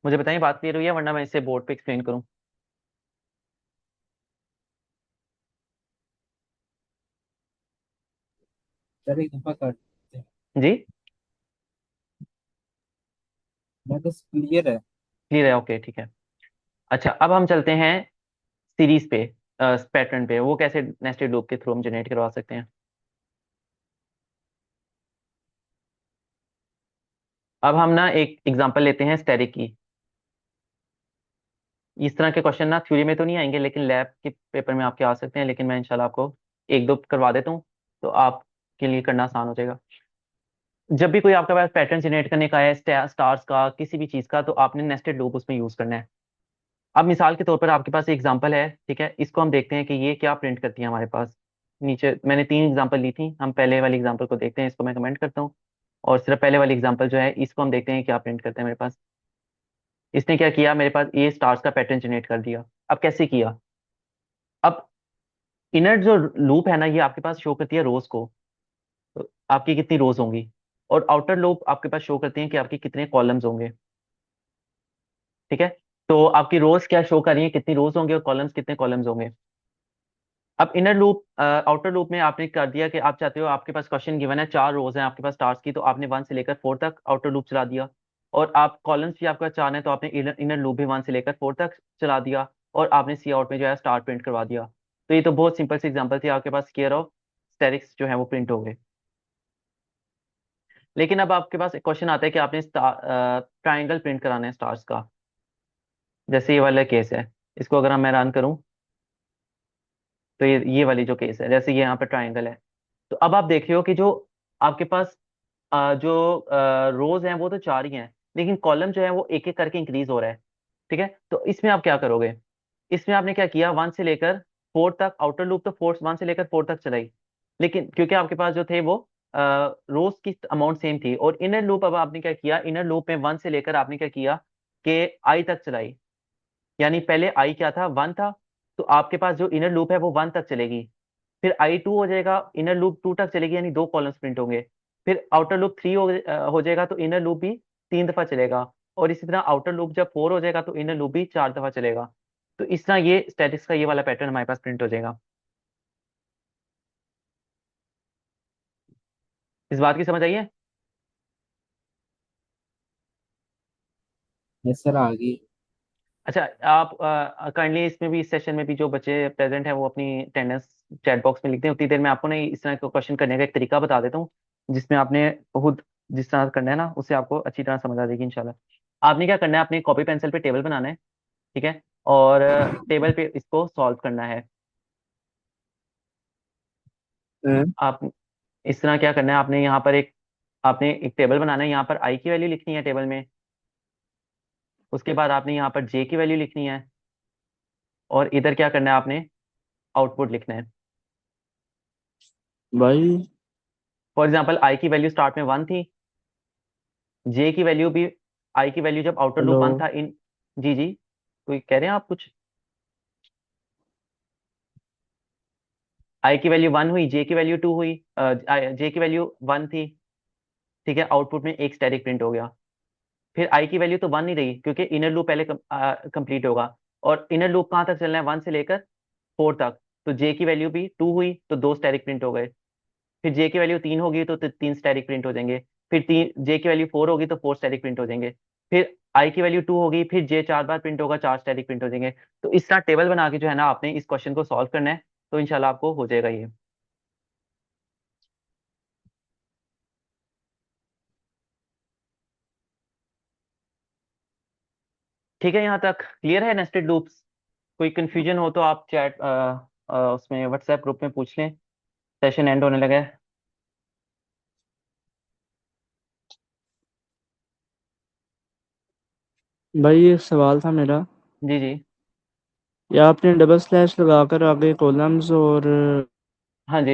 मुझे बताइए बात क्लियर हुई है, वरना मैं इसे बोर्ड पे एक्सप्लेन करूँ। सर एक दफा करते हैं। जी, मैं बस क्लियर है। क्लियर है, ओके ठीक है। अच्छा, अब हम चलते हैं सीरीज पे, पैटर्न पे, वो कैसे नेस्टेड लूप के थ्रू हम जनरेट करवा सकते हैं। अब हम ना एक एग्जांपल लेते हैं स्टैटिक की। इस तरह के क्वेश्चन ना थ्योरी में तो नहीं आएंगे, लेकिन लैब के पेपर में आपके आ सकते हैं। लेकिन मैं इंशाल्लाह आपको एक दो करवा देता हूँ, तो आपके लिए करना आसान हो जाएगा। जब भी कोई आपके पास पैटर्न जनरेट करने का है, स्टार्स का, किसी भी चीज़ का, तो आपने नेस्टेड लूप उसमें यूज करना है। अब मिसाल के तौर पर आपके पास एक एग्जांपल है, ठीक है, इसको हम देखते हैं कि ये क्या प्रिंट करती है हमारे पास। नीचे मैंने 3 एग्जांपल ली थी, हम पहले वाली एग्जांपल को देखते हैं, इसको मैं कमेंट करता हूँ। और सिर्फ पहले वाली एग्जांपल जो है इसको हम देखते हैं क्या प्रिंट करते हैं मेरे पास। इसने क्या किया, मेरे पास ये स्टार्स का पैटर्न जनरेट कर दिया। अब कैसे किया, अब इनर जो लूप है ना, ये आपके पास शो करती है रोज को, तो आपकी कितनी रोज होंगी। और आउटर लूप आपके पास शो करती है कि आपके कितने कॉलम्स होंगे। ठीक है। तो आपकी रोज क्या शो कर रही है, कितनी रोज होंगे, और कॉलम्स कितने कॉलम्स होंगे। अब इनर लूप आउटर लूप में आपने कर दिया कि आप चाहते हो, आपके पास क्वेश्चन गिवन है, 4 रोज हैं आपके पास स्टार्स की, तो आपने 1 से लेकर 4 तक आउटर लूप चला दिया। और आप कॉलम्स भी आपका 4 है, तो आपने इनर लूप भी 1 से लेकर 4 तक चला दिया। और आपने सी आउट में जो है स्टार प्रिंट करवा दिया। तो ये तो बहुत सिंपल सी एग्जांपल थी, आपके पास स्क्वायर ऑफ स्टेरिक्स जो है वो प्रिंट हो गए। लेकिन अब आपके पास एक क्वेश्चन आता है कि आपने ट्राइंगल प्रिंट कराना है स्टार्स का। जैसे ये वाला केस है, इसको अगर मैं रन करूं, तो ये वाली जो केस है, जैसे ये यहाँ पे ट्राइंगल है। तो अब आप देख रहे हो कि जो आपके पास जो रोज हैं वो तो 4 ही हैं, लेकिन कॉलम जो है वो एक एक करके इंक्रीज हो रहा है। ठीक है, तो इसमें आप क्या करोगे? इसमें आपने क्या किया, 1 से लेकर 4 तक आउटर लूप, तो 1 से लेकर 4 तक चलाई। लेकिन क्योंकि आपके पास जो थे वो रोज की अमाउंट सेम थी, और इनर लूप अब आपने क्या किया, इनर लूप में 1 से लेकर आपने क्या किया कि आई तक चलाई। यानी पहले आई क्या था, 1 था। तो आपके पास जो इनर लूप है वो 1 तक चलेगी। फिर आई 2 हो जाएगा, इनर लूप 2 तक चलेगी, यानी 2 कॉलम्स प्रिंट होंगे। फिर आउटर लूप 3 हो जाएगा, तो इनर लूप भी 3 दफा चलेगा। और इसी तरह आउटर लूप जब 4 हो जाएगा, तो इनर लूप भी 4 दफा चलेगा। तो इस तरह ये स्टैटिक्स का ये वाला पैटर्न हमारे पास प्रिंट हो जाएगा। इस बात की समझ आई है? यस सर, आ गई। अच्छा, आप काइंडली इसमें भी, इस सेशन में भी जो बच्चे प्रेजेंट हैं वो अपनी अटेंडेंस चैट बॉक्स में लिखते हैं। उतनी देर में आपको ना इस तरह का क्वेश्चन करने का एक तरीका बता देता हूँ, जिसमें आपने खुद जिस तरह करना है ना, उससे आपको अच्छी तरह समझ आ जाएगी इंशाल्लाह। आपने क्या करना है, अपनी कॉपी पेंसिल पे टेबल बनाना है। ठीक है, और टेबल पे इसको सॉल्व करना है। हम्म। आप इस तरह क्या करना है, आपने एक टेबल बनाना है, यहाँ पर आई की वैल्यू लिखनी है टेबल में। उसके बाद आपने यहाँ पर जे की वैल्यू लिखनी है। और इधर क्या करना है, आपने आउटपुट लिखना है। भाई। फॉर एग्जाम्पल आई की वैल्यू स्टार्ट में 1 थी, जे की वैल्यू भी, आई की वैल्यू जब आउटर लूप हेलो। 1 था इन। जी जी, कोई कह रहे हैं आप कुछ? आई की वैल्यू 1 हुई, जे की वैल्यू 2 हुई, जे की वैल्यू 1 थी। ठीक है, आउटपुट में एक स्टैटिक प्रिंट हो गया। फिर आई की वैल्यू तो 1 नहीं रही, क्योंकि इनर लूप पहले कंप्लीट होगा। और इनर लूप कहाँ तक चलना है, 1 से लेकर 4 तक। तो जे की वैल्यू भी 2 हुई, तो 2 स्टैटिक प्रिंट हो गए। फिर जे की वैल्यू 3 होगी, तो 3 स्टैटिक प्रिंट हो जाएंगे। फिर तीन जे की वैल्यू 4 होगी, तो 4 स्टैटिक प्रिंट हो जाएंगे। फिर आई की वैल्यू 2 होगी, फिर जे 4 बार प्रिंट होगा, 4 स्टैटिक प्रिंट हो जाएंगे। तो इस तरह टेबल बना के जो है ना, आपने इस क्वेश्चन को सॉल्व करना है। तो इंशाल्लाह आपको हो जाएगा ये। ठीक है, यहाँ तक क्लियर है नेस्टेड लूप्स? कोई कंफ्यूजन हो तो आप चैट उसमें व्हाट्सएप ग्रुप में पूछ लें। सेशन एंड होने लगा है। भाई एक सवाल था मेरा। जी जी। या आपने डबल स्लैश लगाकर आगे कॉलम्स और हाँ जी।